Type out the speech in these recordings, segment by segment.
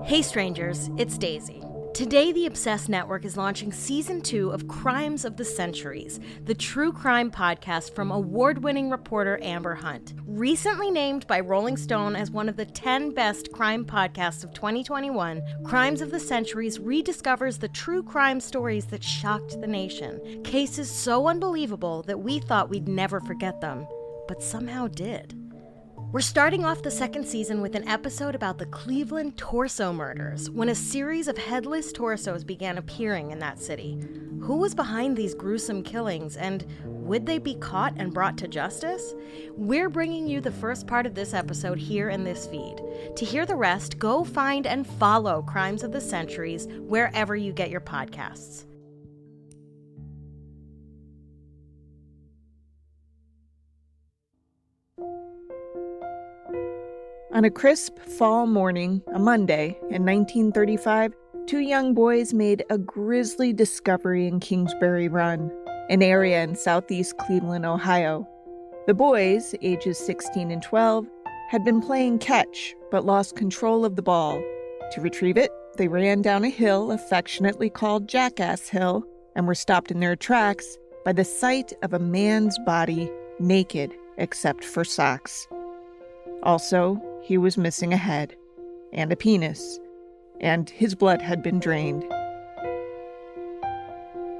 Hey strangers, it's Daisy. Today, the Obsessed Network is launching Season 2 of Crimes of the Centuries, the true crime podcast from award-winning reporter Amber Hunt. Recently named by Rolling Stone as one of the 10 best crime podcasts of 2021, Crimes of the Centuries rediscovers the true crime stories that shocked the nation. Cases so unbelievable that we thought we'd never forget them, but somehow did. We're starting off the second season with an episode about the Cleveland torso murders, when a series of headless torsos began appearing in that city. Who was behind these gruesome killings, and would they be caught and brought to justice? We're bringing you the first part of this episode here in this feed. To hear the rest, go find and follow Crimes of the Centuries wherever you get your podcasts. On a crisp fall morning, a Monday, in 1935, two young boys made a grisly discovery in Kingsbury Run, an area in southeast Cleveland, Ohio. The boys, ages 16 and 12, had been playing catch, but lost control of the ball. To retrieve it, they ran down a hill affectionately called Jackass Hill and were stopped in their tracks by the sight of a man's body, naked except for socks. Also, he was missing a head and a penis, and his blood had been drained.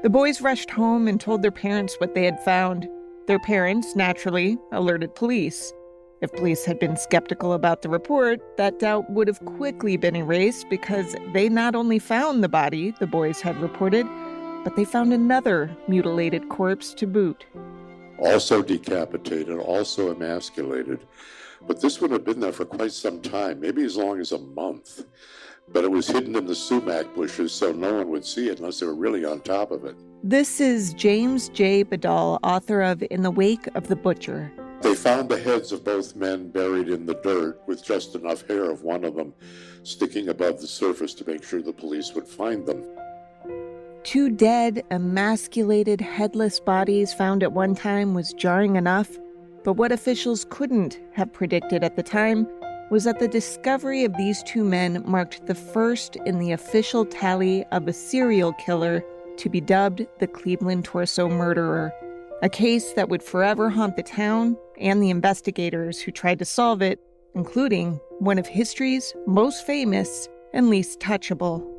The boys rushed home and told their parents what they had found. Their parents, naturally, alerted police. If police had been skeptical about the report, that doubt would have quickly been erased because they not only found the body the boys had reported, but they found another mutilated corpse to boot. Also decapitated, also emasculated. But this would have been there for quite some time, maybe as long as a month. But it was hidden in the sumac bushes, so no one would see it unless they were really on top of it. This is James J. Badal, author of In the Wake of the Butcher. They found the heads of both men buried in the dirt with just enough hair of one of them sticking above the surface to make sure the police would find them. Two dead, emasculated, headless bodies found at one time was jarring enough. But what officials couldn't have predicted at the time was that the discovery of these two men marked the first in the official tally of a serial killer to be dubbed the Cleveland Torso Murderer, a case that would forever haunt the town and the investigators who tried to solve it, including one of history's most famous and least touchable.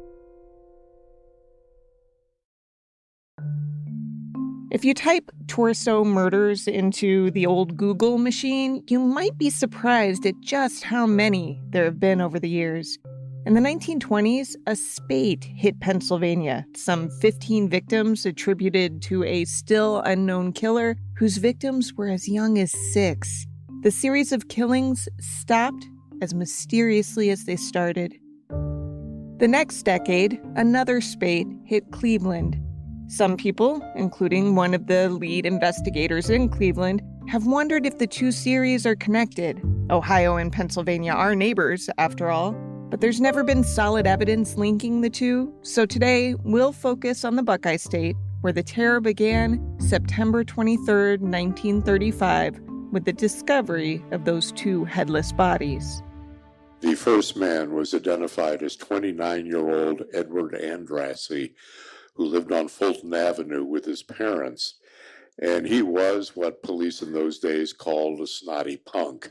If you type torso murders into the old Google machine, you might be surprised at just how many there have been over the years. In the 1920s, a spate hit Pennsylvania, some 15 victims attributed to a still unknown killer whose victims were as young as 6. The series of killings stopped as mysteriously as they started. The next decade, another spate hit Cleveland. Some people, including one of the lead investigators in Cleveland, have wondered if the two series are connected. Ohio and Pennsylvania are neighbors, after all, but there's never been solid evidence linking the two, so today we'll focus on the Buckeye State, where the terror began September 23, 1935, with the discovery of those two headless bodies. The first man was identified as 29-year-old Edward Andrassy, who lived on Fulton Avenue with his parents, and he was what police in those days called a snotty punk.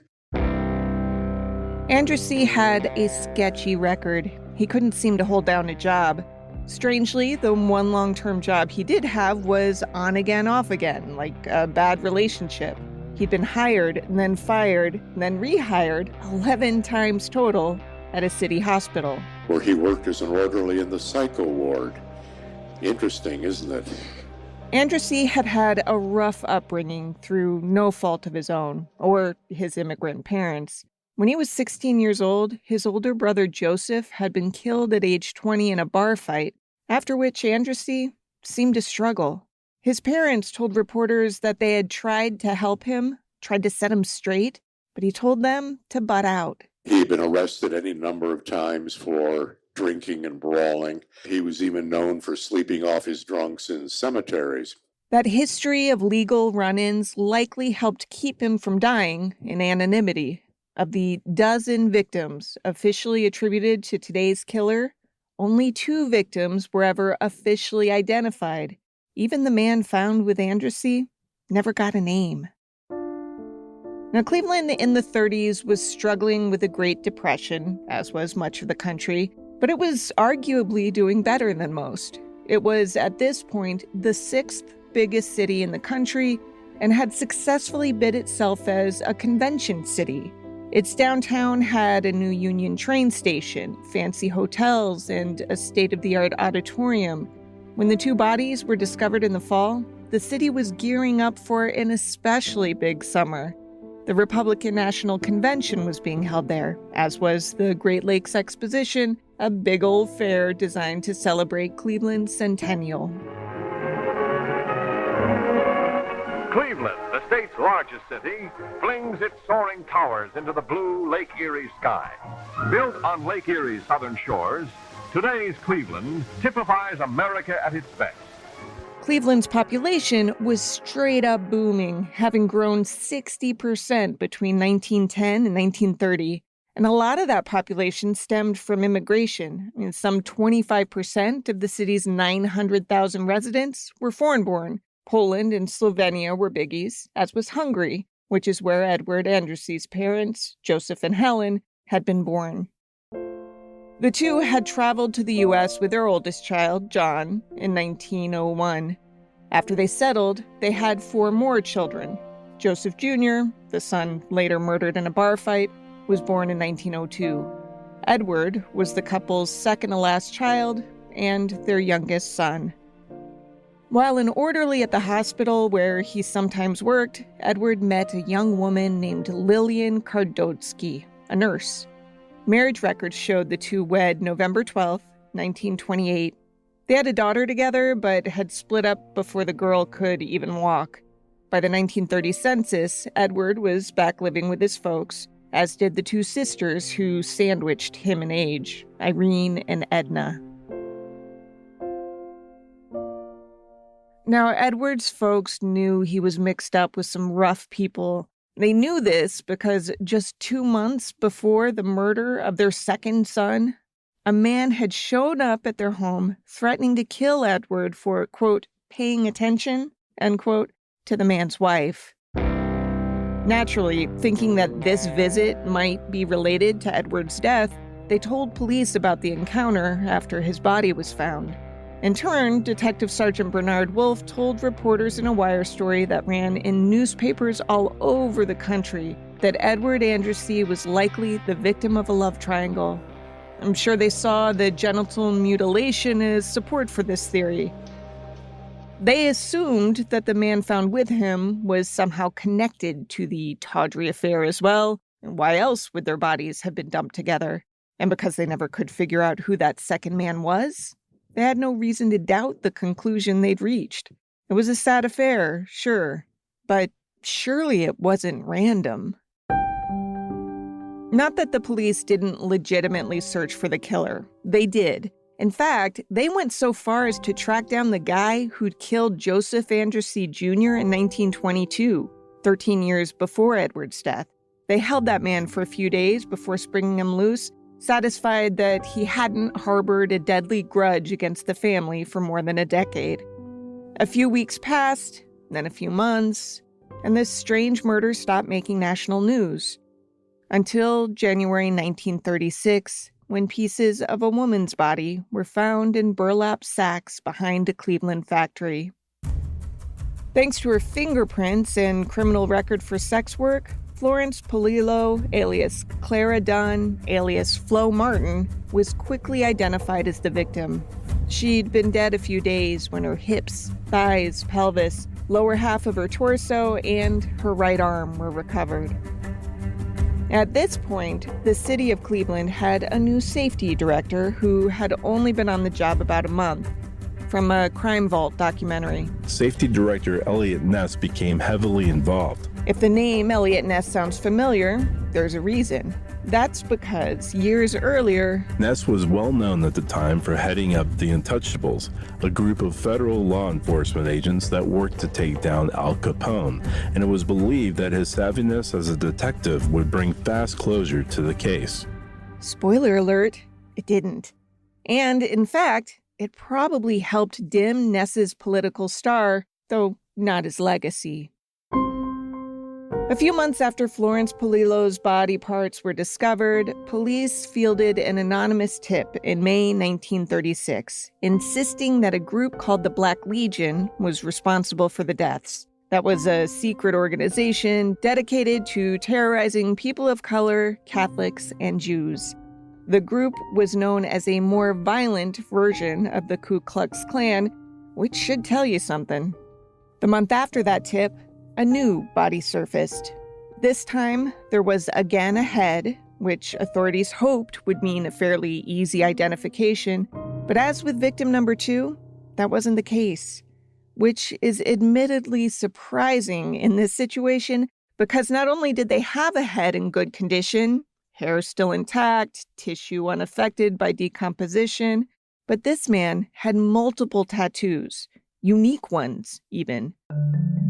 Andrassy had a sketchy record. He couldn't seem to hold down a job. Strangely, the one long-term job he did have was on again, off again, like a bad relationship. He'd been hired and then fired and then rehired 11 times total at a city hospital, where he worked as an orderly in the psycho ward. Interesting, isn't it? Andrassy had had a rough upbringing through no fault of his own, or his immigrant parents. When he was 16 years old, his older brother Joseph had been killed at age 20 in a bar fight, after which Andrassy seemed to struggle. His parents told reporters that they had tried to help him, tried to set him straight, but he told them to butt out. He'd been arrested any number of times for drinking and brawling. He was even known for sleeping off his drunks in cemeteries. That history of legal run-ins likely helped keep him from dying in anonymity. Of the dozen victims officially attributed to today's killer, only 2 victims were ever officially identified. Even the man found with Andrassy never got a name. Now, Cleveland in the 30s was struggling with the Great Depression, as was much of the country, but it was arguably doing better than most. It was, at this point, the 6th biggest city in the country and had successfully bid itself as a convention city. Its downtown had a new Union train station, fancy hotels, and a state-of-the-art auditorium. When the 2 bodies were discovered in the fall, the city was gearing up for an especially big summer. The Republican National Convention was being held there, as was the Great Lakes Exposition, a big old fair designed to celebrate Cleveland's centennial. Cleveland, the state's largest city, flings its soaring towers into the blue Lake Erie sky. Built on Lake Erie's southern shores, today's Cleveland typifies America at its best. Cleveland's population was straight up booming, having grown 60% between 1910 and 1930. And a lot of that population stemmed from immigration. Some 25% of the city's 900,000 residents were foreign-born. Poland and Slovenia were biggies, as was Hungary, which is where Edward Andrassy's parents, Joseph and Helen, had been born. The 2 had traveled to the U.S. with their oldest child, John, in 1901. After they settled, they had 4 more children. Joseph Jr., the son later murdered in a bar fight, was born in 1902. Edward was the couple's second-to-last child and their youngest son. While an orderly at the hospital where he sometimes worked, Edward met a young woman named Lillian Kardotsky, a nurse. Marriage records showed the 2 wed November 12, 1928. They had a daughter together, but had split up before the girl could even walk. By the 1930 census, Edward was back living with his folks, as did the 2 sisters who sandwiched him in age, Irene and Edna. Now, Edward's folks knew he was mixed up with some rough people. They knew this because just 2 months before the murder of their second son, a man had shown up at their home threatening to kill Edward for, quote, paying attention, end quote, to the man's wife. Naturally, thinking that this visit might be related to Edward's death, they told police about the encounter after his body was found. In turn, Detective Sergeant Bernard Wolfe told reporters in a wire story that ran in newspapers all over the country that Edward Andrassy was likely the victim of a love triangle. I'm sure they saw the genital mutilation as support for this theory. They assumed that the man found with him was somehow connected to the tawdry affair as well, and why else would their bodies have been dumped together? And because they never could figure out who that second man was, they had no reason to doubt the conclusion they'd reached. It was a sad affair, sure, but surely it wasn't random. Not that the police didn't legitimately search for the killer. They did. In fact, they went so far as to track down the guy who'd killed Joseph Andrassy Jr. in 1922, 13 years before Edward's death. They held that man for a few days before springing him loose, satisfied that he hadn't harbored a deadly grudge against the family for more than a decade. A few weeks passed, then a few months, and this strange murder stopped making national news. Until January 1936, when pieces of a woman's body were found in burlap sacks behind a Cleveland factory. Thanks to her fingerprints and criminal record for sex work, Florence Polillo, alias Clara Dunn, alias Flo Martin, was quickly identified as the victim. She'd been dead a few days when her hips, thighs, pelvis, lower half of her torso, and her right arm were recovered. At this point, the city of Cleveland had a new safety director who had only been on the job about a month. From a Crime Vault documentary. Safety Director Elliot Ness became heavily involved. If the name Elliot Ness sounds familiar, there's a reason. That's because years earlier, Ness was well known at the time for heading up the Untouchables, a group of federal law enforcement agents that worked to take down Al Capone, and it was believed that his savviness as a detective would bring fast closure to the case. spoiler alert, it didn't. And in fact, it probably helped dim Ness's political star, though not his legacy. A few months after Florence Polillo's body parts were discovered, police fielded an anonymous tip in May 1936, insisting that a group called the Black Legion was responsible for the deaths. That was a secret organization dedicated to terrorizing people of color, Catholics, and Jews. The group was known as a more violent version of the Ku Klux Klan, which should tell you something. The month after that tip, a new body surfaced. This time, there was again a head, which authorities hoped would mean a fairly easy identification. But as with victim number 2, that wasn't the case, which is admittedly surprising in this situation because not only did they have a head in good condition, hair still intact, tissue unaffected by decomposition, but this man had multiple tattoos, unique ones even.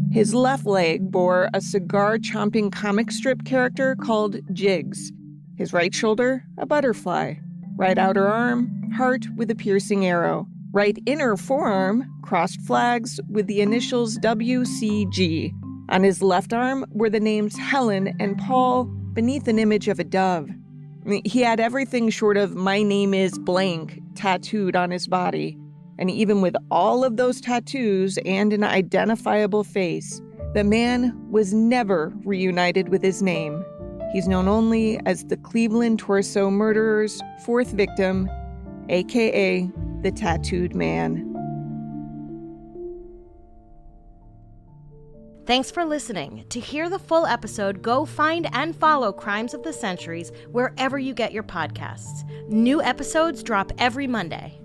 His left leg bore a cigar-chomping comic strip character called Jiggs. His right shoulder, a butterfly. Right outer arm, heart with a piercing arrow. Right inner forearm, crossed flags with the initials WCG. On his left arm were the names Helen and Paul beneath an image of a dove. He had everything short of "my name is blank" tattooed on his body. And even with all of those tattoos and an identifiable face, the man was never reunited with his name. He's known only as the Cleveland Torso Murderer's 4th victim, aka the Tattooed Man. Thanks for listening. To hear the full episode, go find and follow Crimes of the Centuries wherever you get your podcasts. New episodes drop every Monday.